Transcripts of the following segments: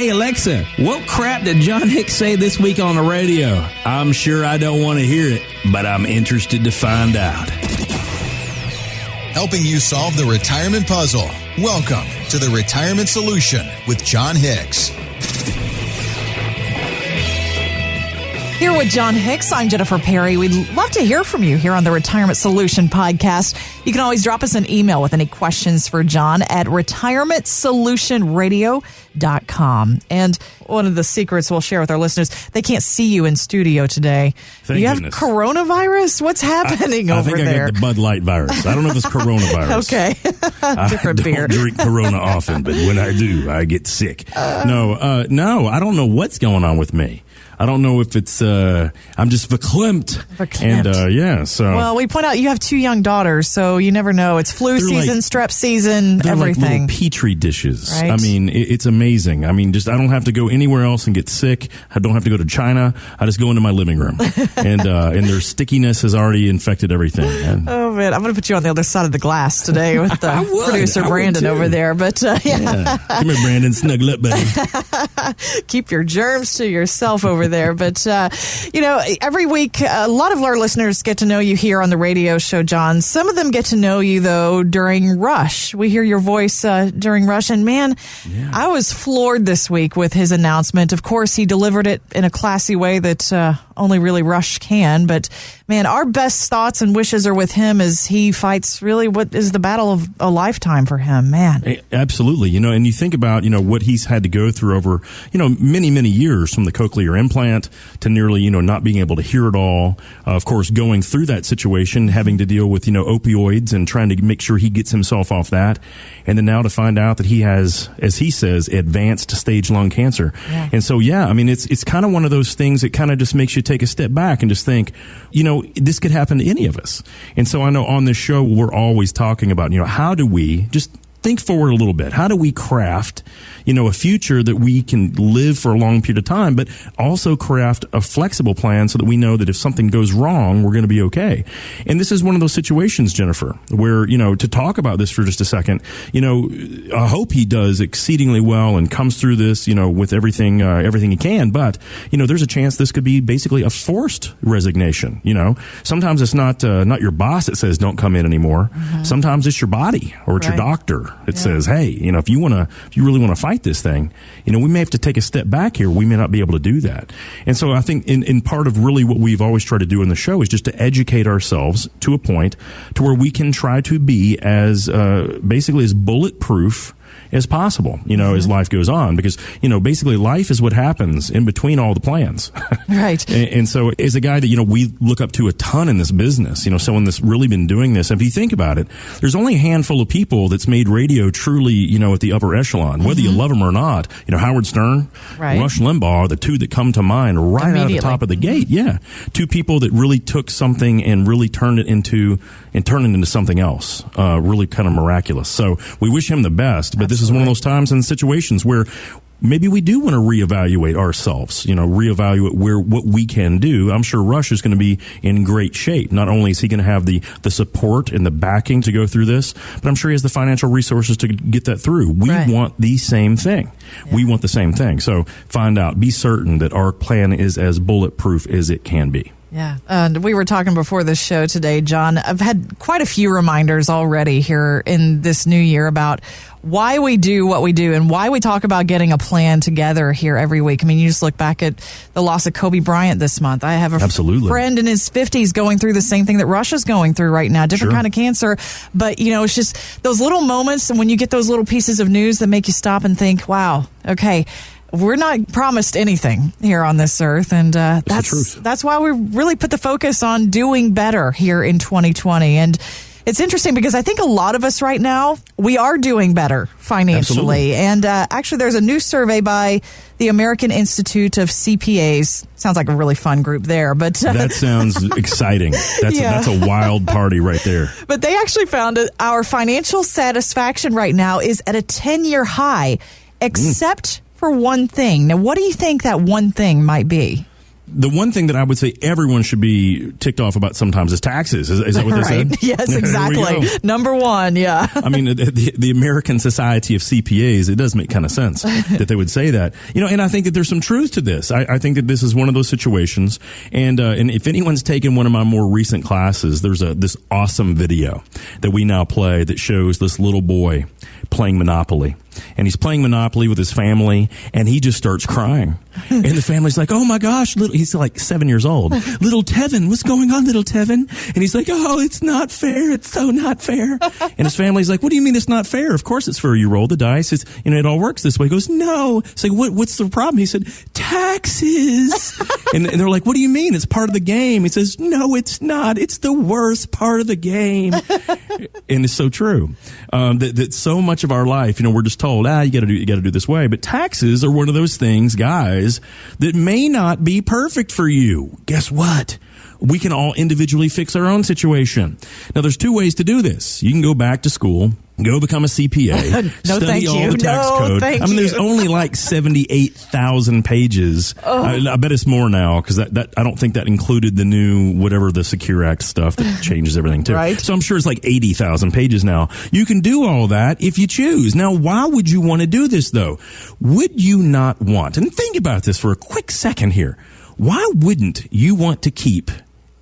Hey, Alexa, what crap did John Hicks say this week on the radio? I'm sure I don't want to hear it, but I'm interested to find out. Helping you solve the retirement puzzle. Welcome to The Retirement Solution with John Hicks. Here with John Hicks, I'm Jennifer Perry. We'd love to hear from you here on the Retirement Solution podcast. You can always drop us an email with any questions for John at retirementsolutionradio.com. And one of the secrets we'll share with our listeners, they can't see you in studio today. Thank you have goodness. Coronavirus? What's happening over there? I think I got the Bud Light virus. I don't know if it's coronavirus. Okay. Different beer. I don't drink Corona often, but when I do, I get sick. No, I don't know what's going on with me. I don't know if it's, I'm just verklempt. And, so. Well, we point out you have 2 young daughters, so you never know. It's flu season, strep season, they're everything. Like little Petri dishes. Right? I mean, it's amazing. I mean, I don't have to go anywhere else and get sick. I don't have to go to China. I just go into my living room. and their stickiness has already infected everything. Oh, man. I'm going to put you on the other side of the glass today with producer Brandon over there. But, yeah. Come here, Brandon. Snuggle up, buddy. Keep your germs to yourself over there. But, every week, a lot of our listeners get to know you here on the radio show, John. Some of them get to know you, though, during Rush. We hear your voice during Rush. And, man, I was floored this week with his announcement. Of course, he delivered it in a classy way that only really Rush can. But, man, our best thoughts and wishes are with him as he fights really what is the battle of a lifetime for him, man. Absolutely. And you think about, what he's had to go through over, many, many years, from the cochlear implant to nearly, not being able to hear at all. Of course, going through that situation, having to deal with, opioids and trying to make sure he gets himself off that. And then now to find out that he has, as he says, advanced stage lung cancer. Yeah. And so, it's kind of one of those things that kind of just makes you take a step back and just think, this could happen to any of us. And so I know on this show, we're always talking about, how do we just think forward a little bit? How do we craft, a future that we can live for a long period of time, but also craft a flexible plan so that we know that if something goes wrong, we're going to be okay. And this is one of those situations, Jennifer, where, to talk about this for just a second, I hope he does exceedingly well and comes through this, with everything he can. But, there's a chance this could be basically a forced resignation. Sometimes it's not your boss that says don't come in anymore. Mm-hmm. Sometimes it's your body or it's your doctor. It says, hey, if you really want to fight this thing, we may have to take a step back here. We may not be able to do that. And so I think in part of really what we've always tried to do in the show is just to educate ourselves to a point to where we can try to be as basically as bulletproof as possible, as life goes on, because, basically life is what happens in between all the plans. Right. And so as a guy that, we look up to a ton in this business, someone that's really been doing this. If you think about it, there's only a handful of people that's made radio truly, at the upper echelon, whether you love them or not. Howard Stern, Rush Limbaugh are the 2 that come to mind right out of the top of the gate. Yeah. 2 people that really took something and really turned it into something else, really kind of miraculous. So we wish him the best, but this is one of those times and situations where maybe we do want to reevaluate ourselves, reevaluate what we can do. I'm sure Rush is going to be in great shape. Not only is he going to have the support and the backing to go through this, but I'm sure he has the financial resources to get that through. We want the same thing. Yeah. We want the same thing. So find out, be certain that our plan is as bulletproof as it can be. Yeah. And we were talking before this show today, John. I've had quite a few reminders already here in this new year about why we do what we do and why we talk about getting a plan together here every week. I mean, you just look back at the loss of Kobe Bryant this month. I have a friend in his 50s going through the same thing that Russia's going through right now, different kind of cancer. But, it's just those little moments, and when you get those little pieces of news that make you stop and think, wow, okay, we're not promised anything here on this earth, and that's why we really put the focus on doing better here in 2020. And it's interesting because I think a lot of us right now, we are doing better financially. Absolutely. And actually, there's a new survey by the American Institute of CPAs. Sounds like a really fun group there, but that sounds exciting. That's a wild party right there. But they actually found that our financial satisfaction right now is at a 10-year high, except for one thing. Now, what do you think that one thing might be? the one thing that I would say everyone should be ticked off about sometimes is taxes. Is that what they said? Yes, exactly. Number one, yeah. I mean, the American Society of CPAs, it does make kind of sense that they would say that. And I think that there's some truth to this. I think that this is one of those situations. And if anyone's taken one of my more recent classes, there's this awesome video that we now play that shows this little boy playing Monopoly. And he's playing Monopoly with his family, and he just starts crying. And the family's like, oh my gosh, he's like 7 years old. Little Tevin, what's going on, little Tevin? And he's like, oh, it's not fair. It's so not fair. And his family's like, what do you mean it's not fair? Of course it's fair. You roll the dice. It all works this way. He goes, no. It's like, what's the problem? He said, taxes. and they're like, what do you mean? It's part of the game. He says, no, it's not. It's the worst part of the game. And it's so true. That so much of our life, we're just told, you got to do this way. But taxes are one of those things, guys, that may not be perfect for you. Guess what? We can all individually fix our own situation. Now, there's two ways to do this. You can go back to school, go become a CPA, study all the tax code. There's only like 78,000 pages. I bet it's more now because that I don't think that included the new whatever the Secure Act stuff that changes everything too. Right. So I'm sure it's like 80,000 pages now. You can do all that if you choose. Now, why would you want to do this though? Would you not want? And think about this for a quick second here. Why wouldn't you want to keep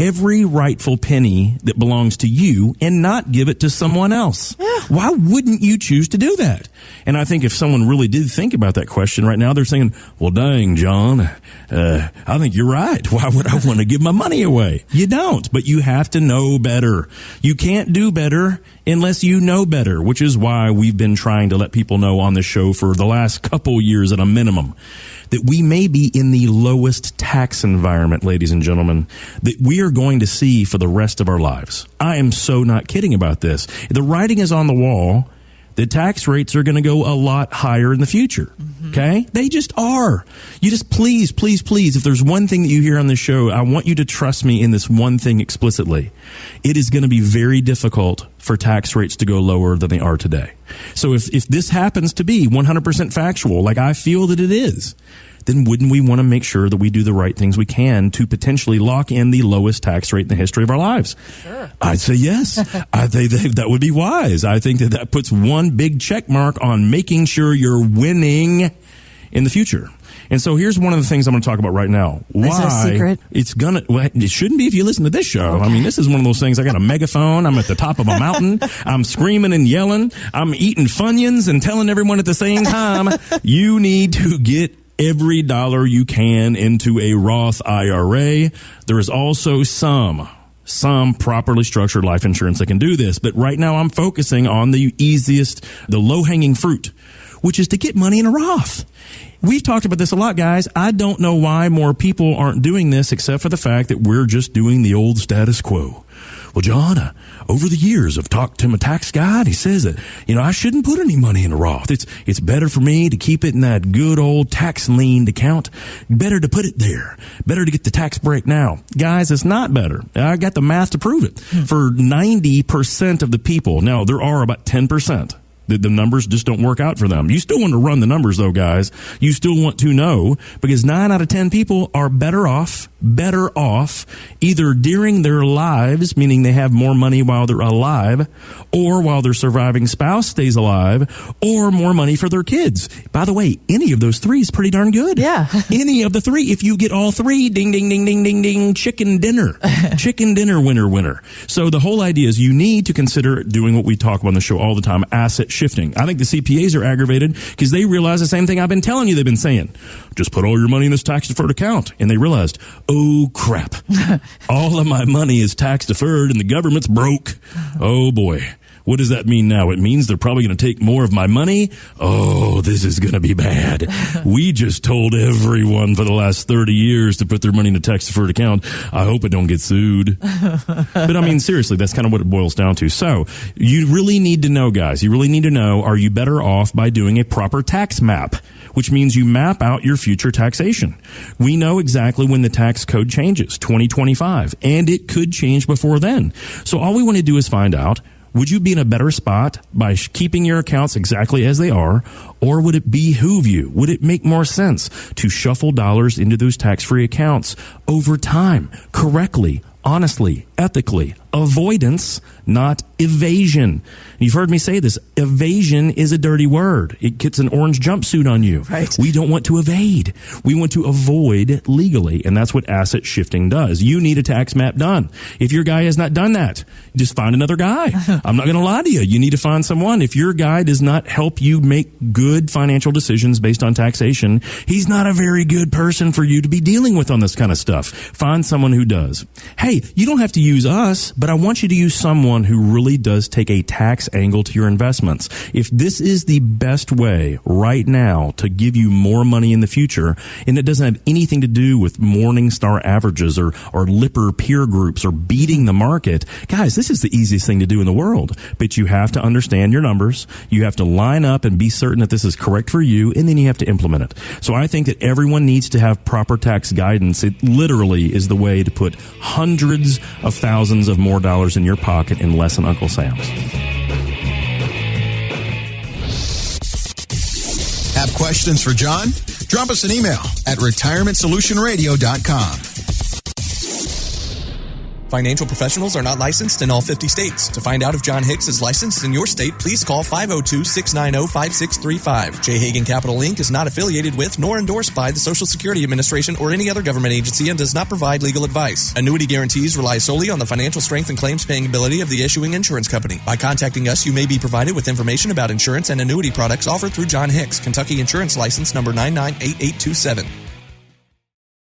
every rightful penny that belongs to you and not give it to someone else? Yeah. Why wouldn't you choose to do that? And I think if someone really did think about that question right now, they're saying, well, dang, John, I think you're right. Why would I want to give my money away? You don't, but you have to know better. You can't do better unless you know better, which is why we've been trying to let people know on this show for the last couple years at a minimum that we may be in the lowest tax environment, ladies and gentlemen, that we are going to see for the rest of our lives. I am so not kidding about this. The writing is on the wall. The tax rates are going to go a lot higher in the future. Okay? They just are. You just please, if there's one thing that you hear on this show, I want you to trust me in this one thing explicitly. It is going to be very difficult for tax rates to go lower than they are today. So if this happens to be 100% factual, like I feel that it is, then wouldn't we want to make sure that we do the right things we can to potentially lock in the lowest tax rate in the history of our lives? Sure. I'd say yes. I think that would be wise. I think that puts one big check mark on making sure you're winning in the future. And so here's one of the things I'm going to talk about right now. Why? Is it a secret? It shouldn't be if you listen to this show. Okay. I mean, this is one of those things. I got a megaphone. I'm at the top of a mountain. I'm screaming and yelling. I'm eating Funyuns and telling everyone at the same time, you need to get every dollar you can into a Roth IRA. There is also some properly structured life insurance that can do this. But right now I'm focusing on the easiest, the low-hanging fruit, which is to get money in a Roth. We've talked about this a lot, guys. I don't know why more people aren't doing this except for the fact that we're just doing the old status quo. Well, John, over the years, I've talked to my tax guy, and he says that, I shouldn't put any money in a Roth. It's better for me to keep it in that good old tax-leaned account. Better to put it there. Better to get the tax break now. Guys, it's not better. I got the math to prove it. For 90% of the people, now there are about 10%. The numbers just don't work out for them. You still want to run the numbers, though, guys. You still want to know, because 9 out of 10 people are better off either during their lives, meaning they have more money while they're alive, or while their surviving spouse stays alive, or more money for their kids. By the way, any of those three is pretty darn good. Yeah. Any of the three. If you get all three, ding, ding, ding, ding, ding, ding, chicken dinner. Chicken dinner, winner. So the whole idea is you need to consider doing what we talk about on the show all the time, asset shifting. I think the CPAs are aggravated because they realize the same thing I've been telling you they've been saying. Just put all your money in this tax-deferred account. And they realized, oh, crap. All of my money is tax-deferred and the government's broke. Oh, boy. What does that mean now? It means they're probably going to take more of my money. Oh, this is going to be bad. We just told everyone for the last 30 years to put their money in a tax-deferred account. I hope I don't get sued. But I mean, seriously, that's kind of what it boils down to. So you really need to know, guys. You really need to know, are you better off by doing a proper tax map, which means you map out your future taxation. We know exactly when the tax code changes, 2025, and it could change before then. So all we want to do is find out, Would you be in a better spot by keeping your accounts exactly as they are, or would it behoove you? Would it make more sense to shuffle dollars into those tax-free accounts over time, correctly, honestly, ethically? Avoidance, not evasion. You've heard me say this. Evasion is a dirty word. It gets an orange jumpsuit on you. Right. We don't want to evade. We want to avoid legally, and that's what asset shifting does. You need a tax map done. If your guy has not done that, just find another guy. I'm not going to lie to you. You need to find someone. If your guy does not help you make good financial decisions based on taxation, he's not a very good person for you to be dealing with on this kind of stuff. Find someone who does. Hey, you don't have to use us, but I want you to use someone who really does take a tax angle to your investments. If this is the best way right now to give you more money in the future, and it doesn't have anything to do with Morningstar averages or Lipper peer groups or beating the market, guys, this is the easiest thing to do in the world. But you have to understand your numbers. You have to line up and be certain that this is correct for you, and then you have to implement it. So I think that everyone needs to have proper tax guidance. It literally is the way to put hundreds of thousands of more dollars in your pocket in less than Uncle Sam's. Have questions for John? Drop us an email at retirementsolutionradio.com. Financial professionals are not licensed in all 50 states. To find out if John Hicks is licensed in your state, please call 502-690-5635. J. Hagan Capital Inc. is not affiliated with nor endorsed by the Social Security Administration or any other government agency and does not provide legal advice. Annuity guarantees rely solely on the financial strength and claims paying ability of the issuing insurance company. By contacting us, you may be provided with information about insurance and annuity products offered through John Hicks, Kentucky Insurance License number 998827.